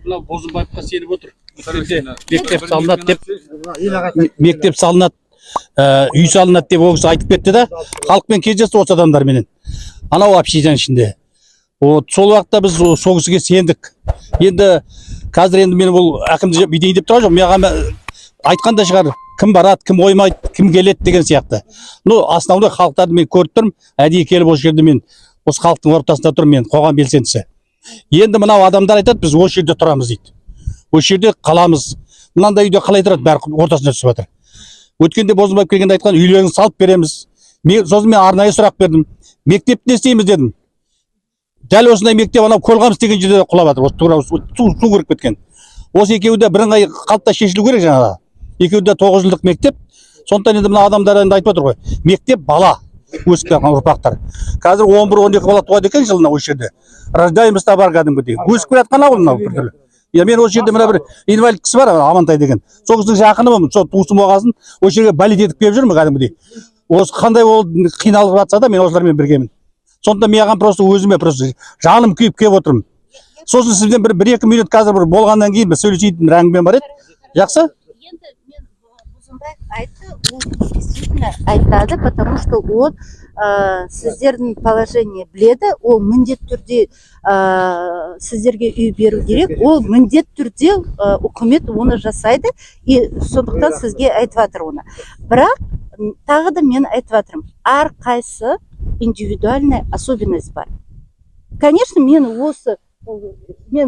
мынау Бозымбаевқа сеніп отыр. Мектеп салынады деп, мектеп салынады, үй салынады деп ол кісі айтып кетті да, халықпен кездесті осы адамдарменен. Анау общежитиенің ішінде. Сол уақытта біз сол кісіге сендік. Енді қазір енді мен бұл әкімді бүйтейін деп тұрған жоқ. Маған айтқанда шығар, кім барады, кім оймайды, кім келеді деген сияқты. Основной халықтарды мен көріп тұрмын, әдейі келіп осы жерде мен осы халықтың ортасында тұрмын, мен қоғам белсендісі. Енді мынау адамдар айтады, біз осы жерде тұрамыз дейді. Осы жерде қаламыз. Мынандай үйде қалай тұрады, бәрі ортасына түсіп жатыр. Өткенде Бозымбаев келгенде айтқан, үйлеріңізді салып береміз. Сосын мен арнайы сұрақ бердім. Мектепті не істейміз дедім. Дәл осындай мектеп анау Көлғамыс деген жерде құлап жатыр. Осы тура су кіріп кеткен. Осы екеуі де бірыңғай қалыпта шешілу керек жаңағы. Екеуі де 9 жылдық мектеп. Сондықтан енді мына адамдар енді айтып отыр ғой. Мектеп бала өсіп жатқан ұрпақтар. Қазір 11-12 бала туады екен жылына осы жерде. Рождаемость бар кәдімгідей. Өсіп жатқан ауыл мынау біртүрлі. Мен осы жерде мына бір инвалид кісі бар, Амантай деген. Сол кісінің жақынымын, сол туысым болғасын, осы жерге болит етіп келіп жүрмін кәдімгідей. Осы қандай ол қиналып жатса да мен осылармен біргемін. Сондықтан маған просто өзіме просто жаным күйіп келіп отырмын. Сосын сізден 1-2 минут қазір бір болғаннан кейін сөйлесетін әңгіме бар еді. Жақсы? Енді мен Бозымбаев айтты, ол действительно айтады, потому что он сіздердің положение біледі, ол міндет түрде сіздерге үй беру керек, ол міндет түрде үкімет оны жасайды, и сондықтан сізге айтып жатыр оны. Бірақ тағы да мен айтып жатырмын, әрқайсы индивидуальная особенность бар. Конечно, мен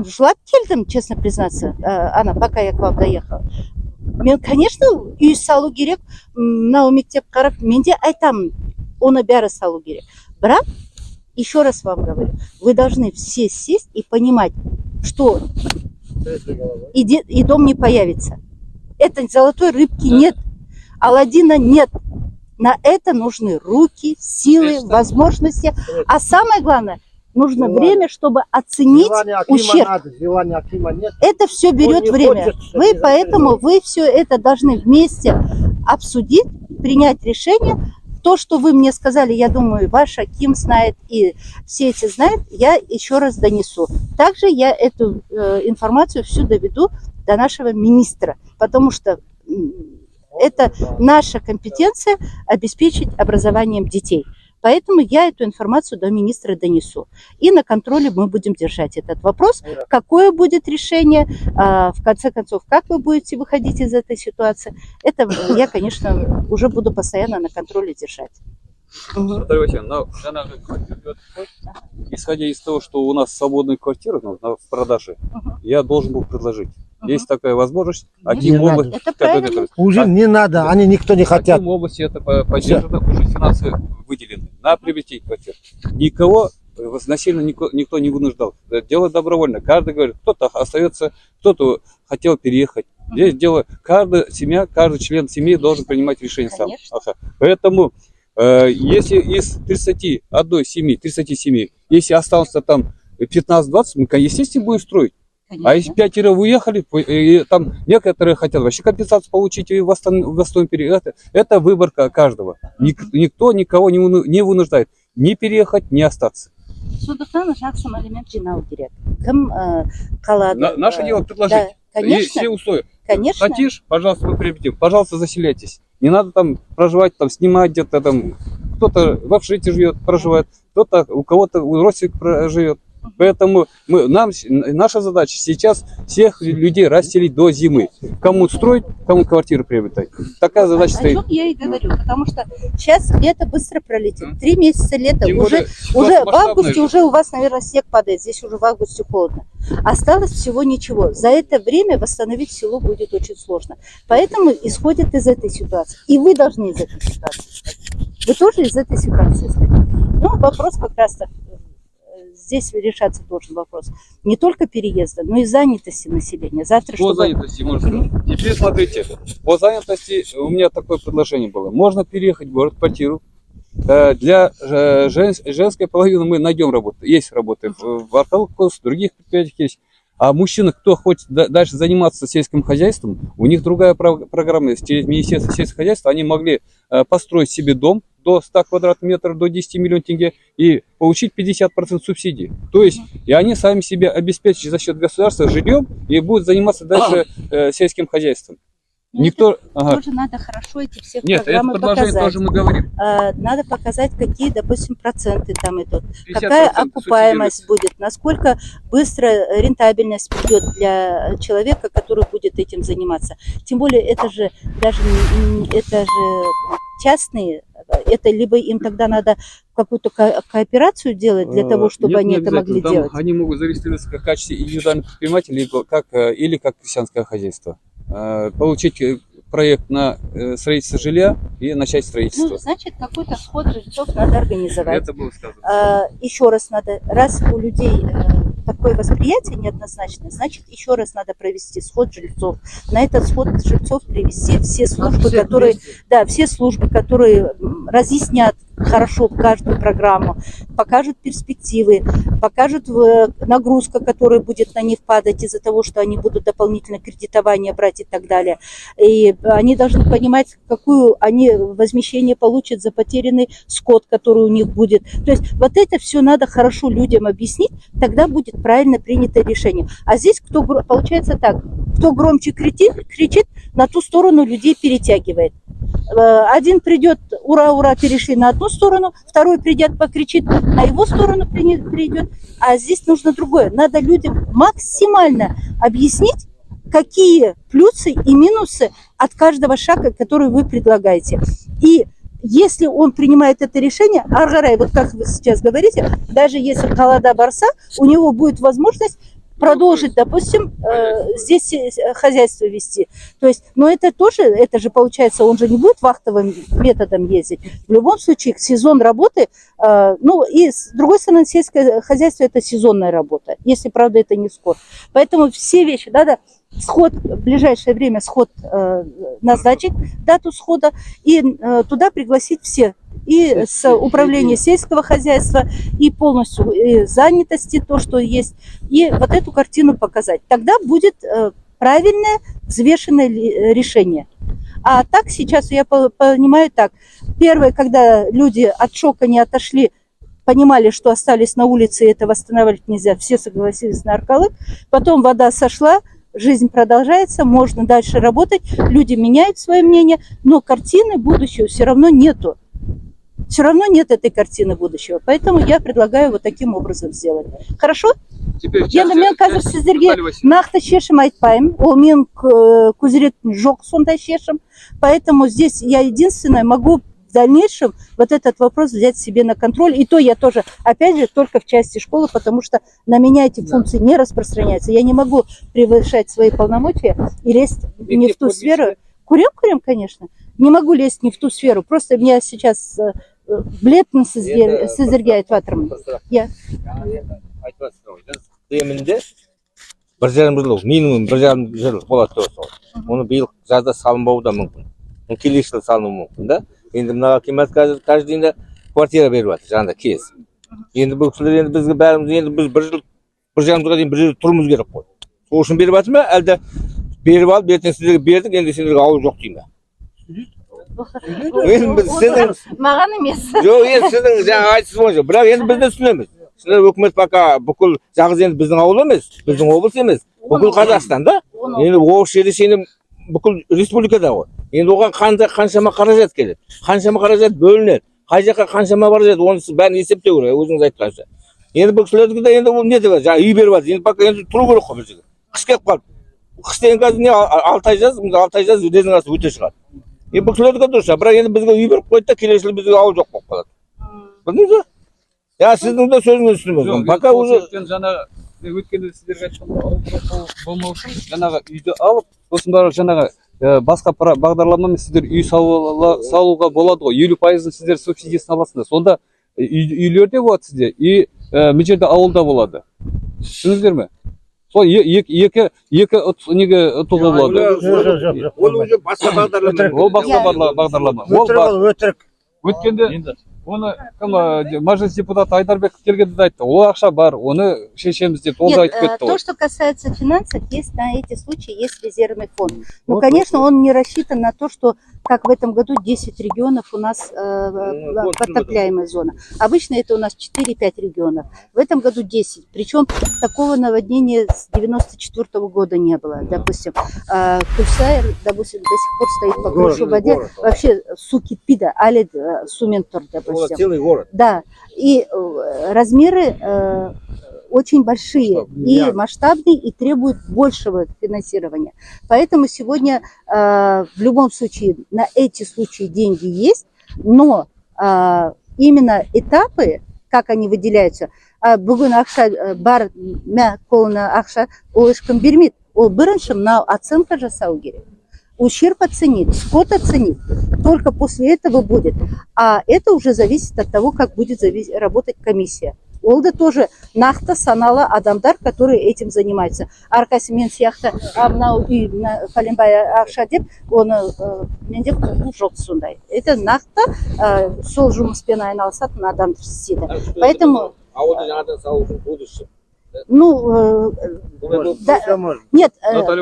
жылап келдім, честно признаться, пока я к вам доехала. Мен, конечно, үй салу керек, мынау мектеп қарап, мен де айтамын, оны бәрі салу керек. Бірақ, еще раз вам говорю, вы должны все сесть и понимать, что и дом не появится. Это золотой рыбки нет, Аладдина нет. На это нужны руки, силы, возможности. А самое главное, нужно время, чтобы оценить ущерб. Это все берет время. Поэтому вы все это должны вместе обсудить, принять решение. То, что вы мне сказали, я думаю, ваш Аким знает и все эти знают, я еще раз донесу. Также я эту информацию всю доведу до нашего министра, потому что это наша компетенция обеспечить образованием детей. Поэтому я эту информацию до министра донесу. И на контроле мы будем держать этот вопрос. Какое будет решение, в конце концов, как вы будете выходить из этой ситуации, это я, конечно, уже буду постоянно на контроле держать. Исходя из того, что у нас свободные квартиры в продаже, я должен был предложить. Есть такая возможность. Аким области, уже не надо, они никто не хотят. Аким области это поддержано, уже финансы выделены на приобретение квартир. Никого насильно никто не вынуждал. Дело добровольно. Каждый говорит, кто-то остается, кто-то хотел переехать. Здесь дело, каждая семья, каждый член семьи должен принимать решение сам. Поэтому если из 31 семьи, 30 семей, если останутся там 15-20, мы, естественно, будем строить. Конечно. А если 5 уехали, и там некоторые хотят вообще компенсацию получить и восстановить период. Это выборка каждого. Никто никого не вынуждает ни переехать, ни остаться. Наше дело предложить. Да, все условия. Конечно. Хотишь, пожалуйста, мы приобретем. Пожалуйста, заселяйтесь. Не надо там проживать, там снимать где-то там. Кто-то в общежитии живет, проживает, кто-то у кого-то родственник живет. Поэтому наша задача сейчас всех людей расселить до зимы. Кому строить, кому квартиру приобретать. Такая задача стоит. О чем я и говорю, потому что сейчас лето быстро пролетит. 3 месяца лета. Уже в августе уже у вас, наверное, снег падает. Здесь уже в августе холодно. Осталось всего ничего. За это время восстановить село будет очень сложно. Поэтому исходят из этой ситуации. И вы должны из этой ситуации исходить. Вы тоже из этой ситуации исходите. Ну, вопрос как раз-то здесь решаться должен вопрос не только переезда, но и занятости населения. Завтра, по занятости можно. Теперь смотрите, по занятости у меня такое предложение было. Можно переехать в город, квартиру. Для женской половины мы найдем работу. Есть работы в Арталкос, в других предприятиях есть. А мужчины, кто хочет дальше заниматься сельским хозяйством, у них другая программа. Через Министерство сельского хозяйства они могли построить себе дом до 100 квадратных метров, до 10 миллионов тенге и получить 50% субсидий. То есть, и они сами себя обеспечат за счет государства жильем и будут заниматься дальше сельским хозяйством. Ну, Никто... это тоже надо хорошо эти все Нет, это программы предложение показать. тоже мы говорим. Надо показать, какие, допустим, проценты там идут, 50% какая окупаемость будет, насколько быстро рентабельность придет для человека, который будет этим заниматься. Тем более это же даже это же частные, это либо им тогда надо какую-то кооперацию делать для того, чтобы Нет, они не это могли обязательно. Там делать. они могут зарегистрироваться как в качестве индивидуальных предпринимателей или как крестьянское хозяйство. Получить проект на строительство жилья и начать строительство. Ну, значит, какой-то сход жильцов надо организовать. Это было сказано. Еще раз надо, раз у людей такое восприятие неоднозначное, значит, еще раз надо провести сход жильцов. На этот сход жильцов привести все службы, которые, да, все службы, которые разъяснят хорошо каждую программу, покажут перспективы, покажут нагрузка, которая будет на них падать из-за того, что они будут дополнительное кредитование брать и так далее. И они должны понимать, какую они возмещение получат за потерянный скот, который у них будет. То есть вот это все надо хорошо людям объяснить, тогда будет правильно принято решение. А здесь получается так, кто громче кричит, на ту сторону людей перетягивает. Один придет, ура, ура, перешли на одну сторону, второй придет, покричит, на его сторону придет. А здесь нужно другое. Надо людям максимально объяснить, какие плюсы и минусы от каждого шага, который вы предлагаете. И если он принимает это решение, Аргарай, вот как вы сейчас говорите, даже если холода барса, у него будет возможность продолжить, допустим, здесь хозяйство вести. То есть, но это тоже, это же получается, он же не будет вахтовым методом ездить. В любом случае, сезон работы, ну и с другой стороны, сельское хозяйство это сезонная работа, если, правда, это не скот. Поэтому все вещи, надо сход, в ближайшее время сход назначить, дату схода, и туда пригласить все. И с управления сельского хозяйства, и полностью занятости, то, что есть, и вот эту картину показать. Тогда будет правильное, взвешенное решение. А так сейчас я понимаю так. Первое, когда люди от шока не отошли, понимали, что остались на улице, и это восстанавливать нельзя, все согласились на Аркалык. Потом вода сошла, жизнь продолжается, можно дальше работать, люди меняют свое мнение, но картины будущего все равно нету. Все равно нет этой картины будущего. Поэтому я предлагаю вот таким образом сделать. Хорошо? Енді мен қазір сіздерге нақты шешім айтпаймын. Ол мен көзіретін жоқ сондай шешім. Поэтому здесь я единственное могу в дальнейшем вот этот вопрос взять себе на контроль. И то я тоже, опять же, только в части школы, потому что на меня эти функции не распространяются. Я не могу превышать свои полномочия и лезть не в ту сферу. Курим, конечно. Не могу лезть не в ту сферу. Просто меня сейчас білетін сіздерге айтып жатырмын. Иә. Кемінде 1,5 жыл, минимум 1,5 жыл болады деп отыр. Оны биыл жазда салынбауы да мүмкін. Келесі жылы салынуы мүмкін да. Енді мына акимат каждый день квартира беріп жатыр, жаңағыда кез. Енді бұл кісілер енді бізге бәріміз енді біз 1 жыл 1,5 жылға дейін бір жерде тұруымыз керек қой. Сол үшін беріп жатыр ма? Әлде беріп алып, ертең сіздерге бердік, енді сендерге ауыл жоқ деймін. Маған емес. Жоқ, енді сіздің жаңа айтсыз бойынша, бірақ енді біз де түсінеміз. Сіздер өкімет пока бүкіл жалғыз енді біздің ауыл емес, біздің облыс емес, бүкіл Қазақстан да. Енді осы жерде сені бүкіл республикада ғой. Енді оған қаншама қаражат келеді, қаншама қаражат бөлінеді, қай жаққа қаншама қаражат, оны бәрін есептеу керек, өзіңіз айтқанша. Енді бұл кісілердікі де енді ол не деп жаңа үй беріп жатыр, енді пока енді тұру керек қой бұл жерде. Қыс келіп қалды. Қыс деген қазір не 6 ай жаз резинасы өте шығады. Бұл кісілердікі дұрыс, бірақ енді бізге үй беріп қойды да келесі жылы бізге ауыл жоқ болып қалады. Білдіңіз бе? Я сіздің де сөзіңізді түсінемін. Пока уже жаңағы өткенде сіздерге айтқанда болмау үшін жаңағы үйді алып, сосын бары жаңағы басқа бағдарламамен сіздер үй салуға болады ғой. 50%-ын сіздер субсидиясын аласыздар. Сонда үйлерде болады сізде, и мына жерде ауылда болады. Түсіндіңіздер ме? Сол екі неге ұтуға болады. ол уже басқа бағдарлама. Ол басқа бағдарлама. Өтірік. Өткенде оны мәжіліс депутаты Айдарбек келгенде де айтты, ол ақша бар, оны шешеміз деп, ол да айтып кетті. То, что касается финансов, есть на эти случаи есть резервный фонд. Ну, конечно, он не рассчитан на то, что как в этом году 10 регионов у нас подтопляемая зона. Обычно это у нас 4-5 регионов. В этом году 10. Причем такого наводнения с 94 года не было. Допустим, Кульсайр, допустим, до сих пор стоит по крышу в воде. Вообще, суки пида, алид сументор, допустим. Целый город. Да, и размеры очень большие и масштабные, и требуют большего финансирования. Поэтому сегодня в любом случае на эти случаи деньги есть, но именно этапы, как они выделяются, бүгін ақша бар мә қолына ақша ол ешкім бермейді. Ол бірінші мынау оценка жасау керек. Ущерб оценит, скот оценит. Только после этого будет. А это уже зависит от того, как будет работать комиссия. Ол да тоже нақты саналы адамдар, которые этим занимаются. Аркасы мен сияқты мынау үй пәленбай ақша деп, оны менде құқық жоқ сондай. Это нақты сол жұмыспен айналысатын адамдар істейді. Поэтому ну, нет,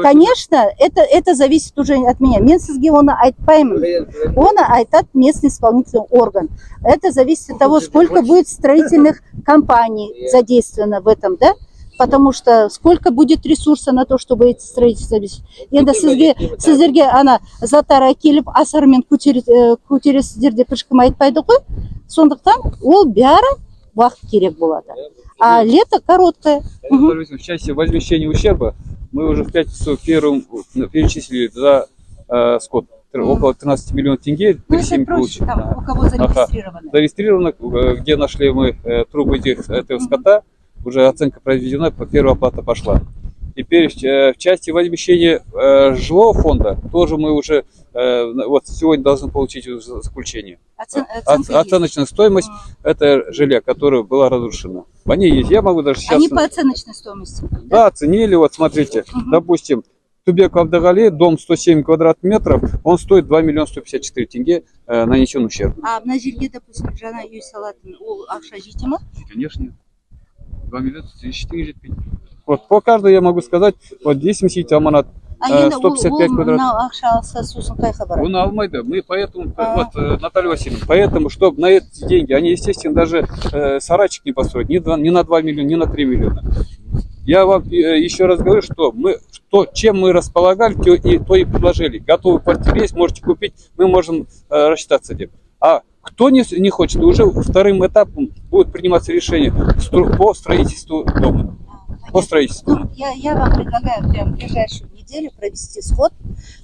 конечно, это зависит уже от меня. Мен сізге оны айтпаймын. Оны айтат местный исполнительный орган. Это зависит от того, сколько будет строительных компаний задействовано в этом, да? Потому что сколько будет ресурса на то, чтобы эти строительства обеспечить. Енді сіздерге ана затара келіп асармен көтересіздер деп ешкім айтпайды ғой. Сондықтан ол бәрі уақыт керек болады. А лето короткое. В части возмещения ущерба мы уже в пятницу первым перечислили за скот около 13 миллионов тенге. Ну, это проще, там, у кого зарегистрировано. Зарегистрировано, где нашли мы трубы этого скота, уже оценка произведена, первая оплата пошла. Теперь в части возмещения жилого фонда тоже мы уже вот сегодня должны получить заключение. Оценочная стоимость это жилья, которое было разрушено. Они есть. Я могу даже сейчас... Они по оценочной стоимости? Да, оценили. Вот смотрите, допустим, Тубек Абдагали, дом 107 квадратных метров, он стоит 2 миллиона 154 тенге, нанесен ущерб. А на жилье, допустим, жана үй салатын, ол ақша жете ма? Конечно. 2 миллиона 154 жетпейді. Вот по каждой я могу сказать, вот здесь месите аманат 155 квадратов. Он алмайды. Мы поэтому, вот Наталья Васильевна, поэтому, чтобы на эти деньги, они, естественно, даже сарайчик не построить, ни на 2 миллиона, ни на 3 миллиона. Я вам еще раз говорю, что чем мы располагали, то и предложили. Готовый квартиры есть, можете купить, мы можем рассчитаться этим. А кто не хочет, уже вторым этапом будет приниматься решение по строительству дома. По строительству. Ну, я вам предлагаю прям в ближайшую неделю провести сход,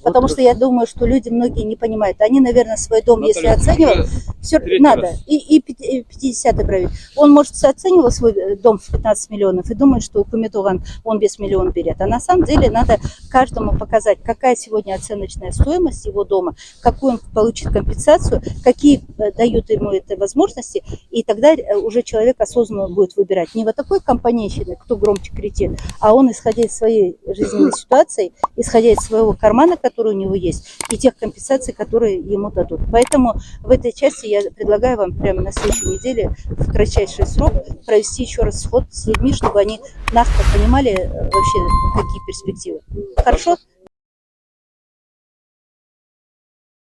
потому что я думаю, что люди многие не понимают. Они, наверное, свой дом, если оценивают, все надо. И 50-й править. Он, может, оценивал свой дом в 15 миллионов и думает, что у Кумитоган он без миллиона берет. А на самом деле надо каждому показать, какая сегодня оценочная стоимость его дома, какую он получит компенсацию, какие дают ему это возможности, и тогда уже человек осознанно будет выбирать. Не вот такой компанейщины, кто громче кричит, а он, исходя из своей жизненной ситуации, исходя из своего кармана, который у него есть, и тех компенсаций, которые ему дадут. Поэтому в этой части я предлагаю вам прямо на следующей неделе в кратчайший срок провести еще раз сход с людьми, чтобы они насколько понимали вообще, какие перспективы. Хорошо?